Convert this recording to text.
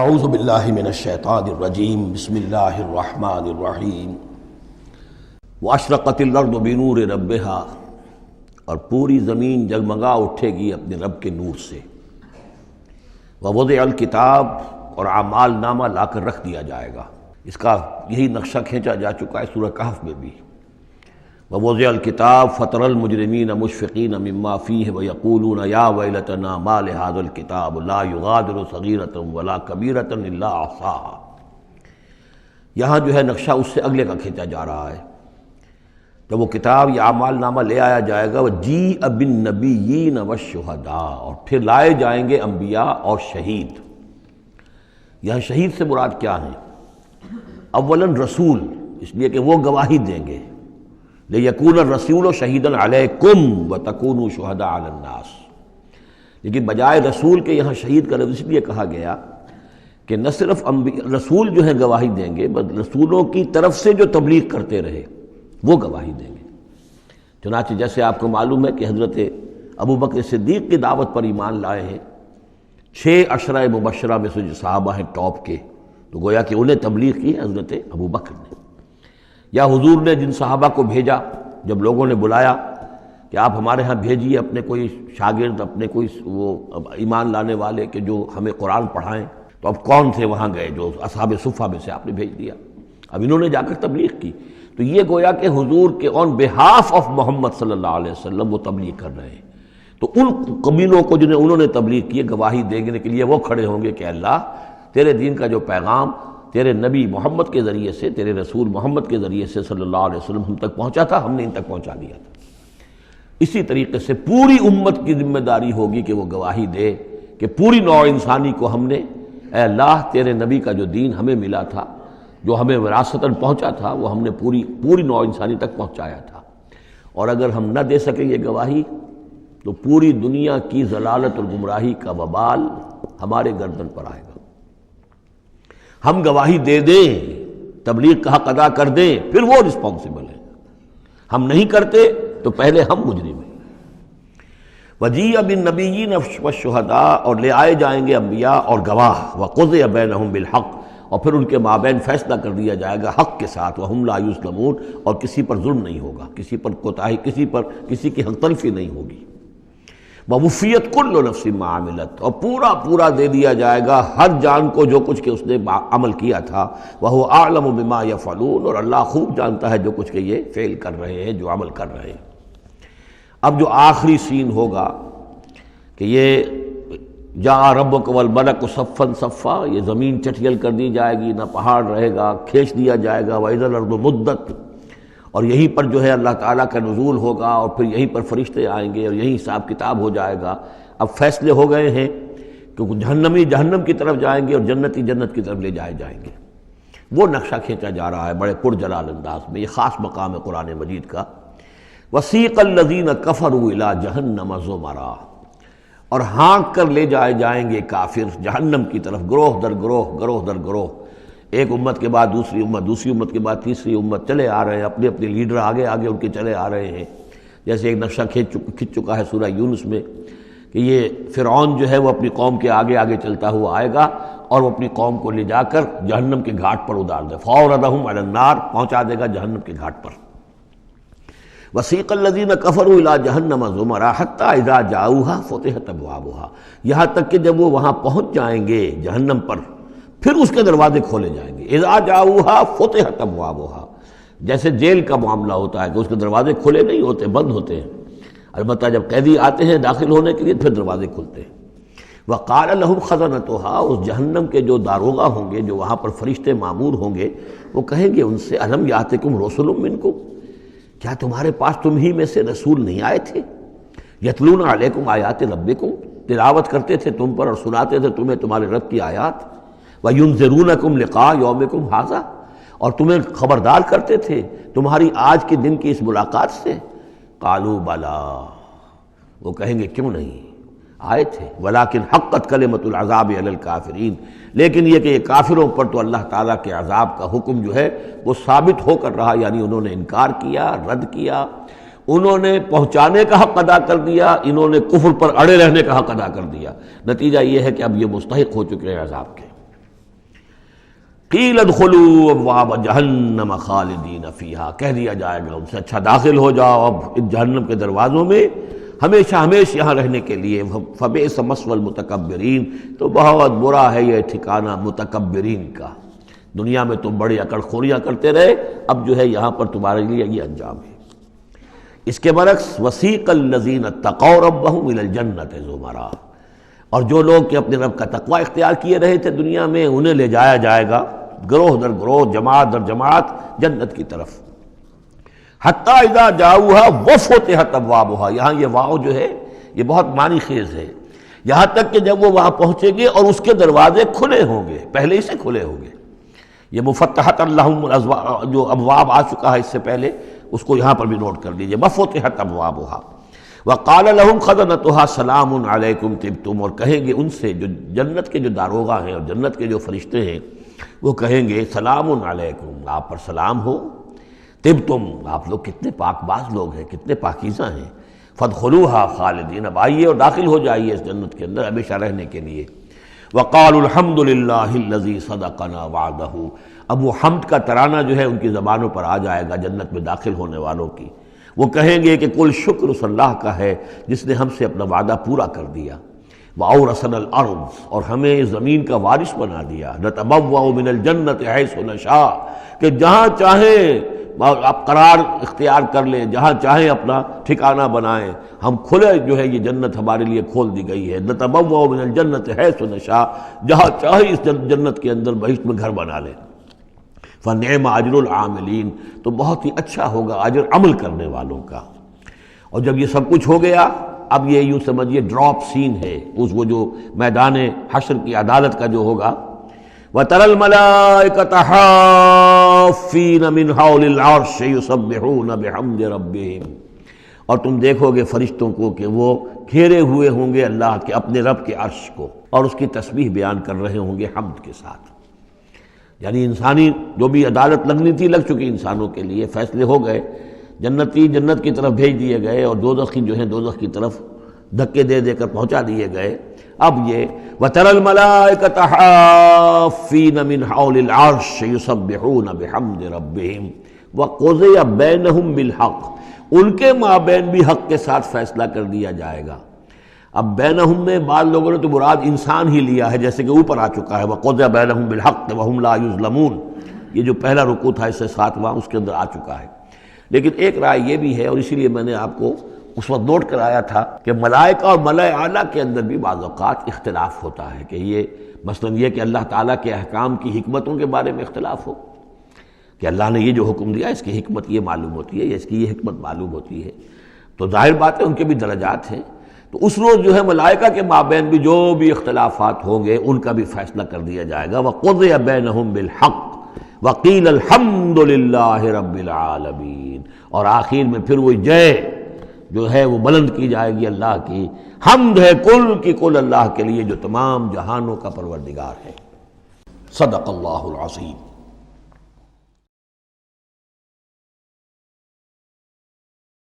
اعوذ باللہ من الشیطان الرجیم بسم اللہ الرحمن الرحیم واشرقت الارض بنور ربہا، اور پوری زمین جگمگا اٹھے گی اپنے رب کے نور سے۔ ووضع الکتاب، اور اعمال نامہ لا کر رکھ دیا جائے گا۔ اس کا یہی نقشہ کھینچا جا چکا ہے سورہ کہف میں بھی۔ ووضع الکتاب فترى المجرمین مشفقین مما فیہ ویقولون یا ویلتنا ما لہذا الکتاب لا یغادر صغیرۃ ولا کبیرۃ الا احصاها۔ یہاں جو ہے نقشہ اس سے اگلے کا کھینچا جا رہا ہے۔ جب وہ کتاب یا اعمال نامہ لے آیا جائے گا، وجیء بالنبیین والشہداء، اور پھر لائے جائیں گے انبیاء اور شہید۔ یہاں شہید سے مراد کیا ہیں؟ اولاً رسول، اس لیے کہ وہ گواہی دیں گے، لِيَكُونَ الرَّسُولُ شَهِيدًا عَلَيْكُمْ وَتَكُونُوا شُهَدَاءَ عَلَى النَّاسِ۔ لیکن بجائے رسول کے یہاں شہید کا لفظ اس لیے کہا گیا کہ نہ صرف رسول جو ہے گواہی دیں گے، بلکہ رسولوں کی طرف سے جو تبلیغ کرتے رہے وہ گواہی دیں گے۔ چنانچہ جیسے آپ کو معلوم ہے کہ حضرت ابو بکر صدیق کی دعوت پر ایمان لائے ہیں 6 عشرہ مبشرہ میں سے جو صحابہ ہیں ٹاپ کے، تو گویا کہ انہیں تبلیغ کی حضرت ابو بکر نے۔ یا حضور نے جن صحابہ کو بھیجا، جب لوگوں نے بلایا کہ آپ ہمارے ہاں بھیجیے اپنے کوئی شاگرد، اپنے کوئی وہ ایمان لانے والے کہ جو ہمیں قرآن پڑھائیں، تو اب کون تھے وہاں گئے؟ جو اصحاب صفہ میں سے آپ نے بھیج دیا۔ اب انہوں نے جا کر تبلیغ کی، تو یہ گویا کہ حضور کے آن بہاف آف محمد صلی اللہ علیہ وسلم وہ تبلیغ کر رہے ہیں۔ تو ان قبیلوں کو جنہیں انہوں نے تبلیغ کی، گواہی دینے کے لیے وہ کھڑے ہوں گے کہ اللہ تیرے دین کا جو پیغام تیرے نبی محمد کے ذریعے سے، تیرے رسول محمد کے ذریعے سے صلی اللہ علیہ وسلم ہم تک پہنچا تھا، ہم نے ان تک پہنچا دیا تھا۔ اسی طریقے سے پوری امت کی ذمہ داری ہوگی کہ وہ گواہی دے کہ پوری نوع انسانی کو ہم نے، اے اللہ تیرے نبی کا جو دین ہمیں ملا تھا، جو ہمیں وراثتاً پہنچا تھا، وہ ہم نے پوری نوع انسانی تک پہنچایا تھا۔ اور اگر ہم نہ دے سکیں یہ گواہی، تو پوری دنیا کی ضلالت اور گمراہی کا وبال ہمارے گردن پر آئے گا۔ ہم گواہی دے دیں، تبلیغ کا حق ادا کر دیں، پھر وہ رسپانسبل ہیں۔ ہم نہیں کرتے تو پہلے ہم مجرم ہیں۔ وجیء بالنبیین والشہداء، اور لے آئے جائیں گے انبیاء اور گواہ، وقضی بینہم بالحق، اور پھر ان کے مابین فیصلہ کر دیا جائے گا حق کے ساتھ، وہم لا یظلمون، اور کسی پر ظلم نہیں ہوگا، کسی پر کوتاہی، کسی کی حق تلفی نہیں ہوگی۔ ووفیت کل نفس ما عملت، اور پورا دے دیا جائے گا ہر جان کو جو کچھ کہ اس نے عمل کیا تھا۔ وہو اعلم بما یفعلون، اور اللہ خوب جانتا ہے جو کچھ کہ یہ فعل کر رہے ہیں، جو عمل کر رہے ہیں۔ اب جو آخری سین ہوگا کہ یہ جاء ربک والملک صفا صفا، یہ زمین چٹیل کر دی جائے گی، نہ پہاڑ رہے گا، کھینچ دیا جائے گا۔ وَإِذَا الْأَرْضُ مُدَّتْ، اور یہیں پر جو ہے اللہ تعالیٰ کا نزول ہوگا، اور پھر یہیں پر فرشتے آئیں گے، اور یہیں حساب کتاب ہو جائے گا۔ اب فیصلے ہو گئے ہیں کیونکہ جہنمی جہنم کی طرف جائیں گے، اور جنتی جنت کی طرف لے جائے جائیں گے۔ وہ نقشہ کھینچا جا رہا ہے بڑے پرجلال انداز میں۔ یہ خاص مقام ہے قرآن مجید کا۔ وَسِيقَ الَّذِينَ كَفَرُوا إِلَىٰ جَهَنَّمَ زُمَرًا، اور ہانک کر لے جائے جائیں گے کافر جہنم کی طرف، گروہ در گروہ، ایک امت کے بعد دوسری امت، دوسری امت کے بعد تیسری امت، چلے آ رہے ہیں، اپنے لیڈر آگے ان کے چلے آ رہے ہیں۔ جیسے ایک نقشہ کھنچ چکا ہے سورہ یونس میں کہ یہ فرعون جو ہے وہ اپنی قوم کے آگے چلتا ہوا آئے گا، اور وہ اپنی قوم کو لے جا کر جہنم کے گھاٹ پر اتار دے، فَأَوْرَدَهُمْ عَلَى النَّارِ، پہنچا دے گا جہنم کے گھاٹ پر۔ وَسِيقَ الَّذِينَ كَفَرُوا إِلَىٰ جَهَنَّمَ زُمَرًا حَتَّىٰ إِذَا جَاءُوهَا فُتِحَتْ أَبْوَابُهَا، یہاں تک کہ جب وہ وہاں پہنچ جائیں گے جہنم پر، پھر اس کے دروازے کھولے جائیں گے۔ اذا جاؤها فتحت ابوابها، جیسے جیل کا معاملہ ہوتا ہے کہ اس کے دروازے کھلے نہیں ہوتے، بند ہوتے ہیں، البتہ جب قیدی آتے ہیں داخل ہونے کے لیے پھر دروازے کھلتے ہیں۔ وقال لهم خزنتها، اس جہنم کے جو داروغہ ہوں گے، جو وہاں پر فرشتے مامور ہوں گے، وہ کہیں گے ان سے الم یاتکم رسل منکم، کیا تمہارے پاس تم ہی میں سے رسول نہیں آئے تھے؟ یتلون علیکم آیات ربکم، تلاوت کرتے تھے تم پر اور سناتے تھے تمہیں تمہارے رب کی آیات۔ وَيُنذِرُونَكُمْ لِقَاءَ يَوْمِكُمْ هَٰذَا، اور تمہیں خبردار کرتے تھے تمہاری آج کے دن کی اس ملاقات سے۔ قالوا بلا، وہ کہیں گے کیوں نہیں، آئے تھے۔ وَلَٰكِنْ حَقَّتْ كَلِمَةُ الْعَذَابِ عَلَى الْكَافِرِينَ، لیکن یہ کہ یہ کافروں پر تو اللہ تعالیٰ کے عذاب کا حکم جو ہے وہ ثابت ہو کر رہا، یعنی انہوں نے انکار کیا، رد کیا، انہوں نے پہنچانے کا حق ادا کر دیا، انہوں نے کفر پر اڑے رہنے کا حق ادا کر دیا۔ نتیجہ یہ ہے کہ اب یہ مستحق ہو چکے ہیں عذاب کے۔ قیل ادخلوا ابواب جہنم خالدین فیہا، کہہ دیا جائے گا ان سے اچھا داخل ہو جاؤ اب اس جہنم کے دروازوں میں ہمیشہ ہمیشہ یہاں رہنے کے لیے، فبئس مثوى المتکبرین، تو بہت برا ہے یہ ٹھکانہ متکبرین کا، دنیا میں تم بڑی اکڑ خوریاں کرتے رہے، اب جو ہے یہاں پر تمہارے لیے یہ انجام ہے۔ اس کے برعکس وسیق الذین اتقوا ربهم الى الجنۃ زمرا، اور جو لوگ کہ اپنے رب کا تقوی اختیار کیے رہے تھے دنیا میں، انہیں لے جایا جائے گا گروہ در گروہ، جماعت در جماعت جنت کی طرف۔ حتیٰ اذا جاؤہا وفتحت ابوابہا، یہاں یہ واو جو ہے یہ بہت معنی خیز ہے، یہاں تک کہ جب وہ وہاں پہنچیں گے اور اس کے دروازے کھلے ہوں گے، پہلے ہی سے کھلے ہوں گے۔ یہ مفتحت اللہم جو ابواب آ چکا ہے اس سے پہلے، اس کو یہاں پر بھی نوٹ کر لیجئے، وفتحت ابوابہا وقال لهم خزنتها سلام علیکم طبتم، اور کہیں گے ان سے جو جنت کے جو داروغہ ہیں اور جنت کے جو فرشتے ہیں، وہ کہیں گے سلام علیکم، آپ پر سلام ہو، طبتم، آپ لوگ کتنے پاک باز لوگ ہیں، کتنے پاکیزہ ہیں، فادخلوها خالدین، اب آئیے اور داخل ہو جائیے اس جنت کے اندر ہمیشہ رہنے کے لیے۔ وقالوا الحمد للہ الذی صدقنا وعدہ، اب وہ حمد کا ترانہ جو ہے ان کی زبانوں پر آ جائے گا جنت میں داخل ہونے والوں کی، وہ کہیں گے کہ کل شکر اس اللہ کا ہے جس نے ہم سے اپنا وعدہ پورا کر دیا، وَأَوْرَثَنَا الْأَرْضَ، اور ہمیں زمین کا وارث بنا دیا، نَتَبَوَّأُ مِنَ الْجَنَّةِ حَيْثُ نَشَاءُ، کہ جہاں چاہیں آپ قرار اختیار کر لیں، جہاں چاہیں اپنا ٹھکانہ بنائیں، ہم کھلے جو ہے یہ جنت ہمارے لیے کھول دی گئی ہے، نَتَبَوَّأُ مِنَ الْجَنَّةِ حَيْثُ نَشَاءُ، جہاں چاہیں اس جنت کے اندر بہشت میں گھر بنا لیں۔ فَنِعْمَ أَجْرُ الْعَامِلِينَ، تو بہت ہی اچھا ہوگا اجر عمل کرنے والوں کا۔ اور جب یہ سب کچھ ہو گیا، اب یہ یوں سمجھیے ڈراپ سین ہے، وہ جو میدان حشر کی عدالت کا جو ہوگا، وَتَرَى الْمَلَائِكَةَ حَافِّينَ مِنْ حَوْلِ الْعَرْشِ يُسَبِّحُونَ بِحَمْدِ رَبِّهِمْ، اور تم دیکھو گے فرشتوں کو کہ وہ گھیرے ہوئے ہوں گے اللہ کے اپنے رب کے عرش کو، اور اس کی تسبیح بیان کر رہے ہوں گے حمد کے ساتھ۔ یعنی انسانی جو بھی عدالت لگنی تھی لگ چکی، انسانوں کے لیے فیصلے ہو گئے، جنتی جنت کی طرف بھیج دیے گئے اور دوزخی جو ہیں دوزخ کی طرف دھکے دے دے کر پہنچا دیے گئے۔ اب یہ وَتَرَى الْمَلَائِكَةَ حَافِّينَ مِنْ حَوْلِ الْعَرْشِ يُسَبِّحُونَ بِحَمْدِ رَبِّهِمْ وَقُضِيَ بَيْنَهُمْ بِالْحَقِّ، ان کے مابین بھی حق کے ساتھ فیصلہ کر دیا جائے گا۔ اب بینہم میں بعض لوگوں نے تو مراد انسان ہی لیا ہے، جیسے کہ اوپر آ چکا ہے وَقُضِيَ بَيْنَهُمْ بِالْحَقِّ وَهُمْ لَا يُظْلَمُونَ، یہ جو پہلا رکوع تھا اس سے 7واں اس کے اندر آ چکا ہے۔ لیکن ایک رائے یہ بھی ہے، اور اسی لیے میں نے آپ کو اس وقت نوٹ کرایا تھا کہ ملائکہ اور ملائے اعلیٰ کے اندر بھی بعض اوقات اختلاف ہوتا ہے، کہ یہ مثلا یہ کہ اللہ تعالیٰ کے احکام کی حکمتوں کے بارے میں اختلاف ہو، کہ اللہ نے یہ جو حکم دیا اس کی حکمت یہ معلوم ہوتی ہے یا اس کی یہ حکمت معلوم ہوتی ہے، تو ظاہر بات ہے ان کے بھی درجات ہیں، تو اس روز جو ہے ملائکہ کے مابین بھی جو بھی اختلافات ہوں گے ان کا بھی فیصلہ کر دیا جائے گا۔ وَقُضِيَ بَيْنَهُمْ بِالْحَقِّ وَقِيلَ الْحَمْدُ لِلَّهِ رَبِّ الْعَالَمِينَ، اور آخر میں پھر وہ جے جو ہے وہ بلند کی جائے گی اللہ کی، حمد ہے کل کی کل اللہ کے لیے جو تمام جہانوں کا پروردگار ہے۔ صدق اللہ العظیم۔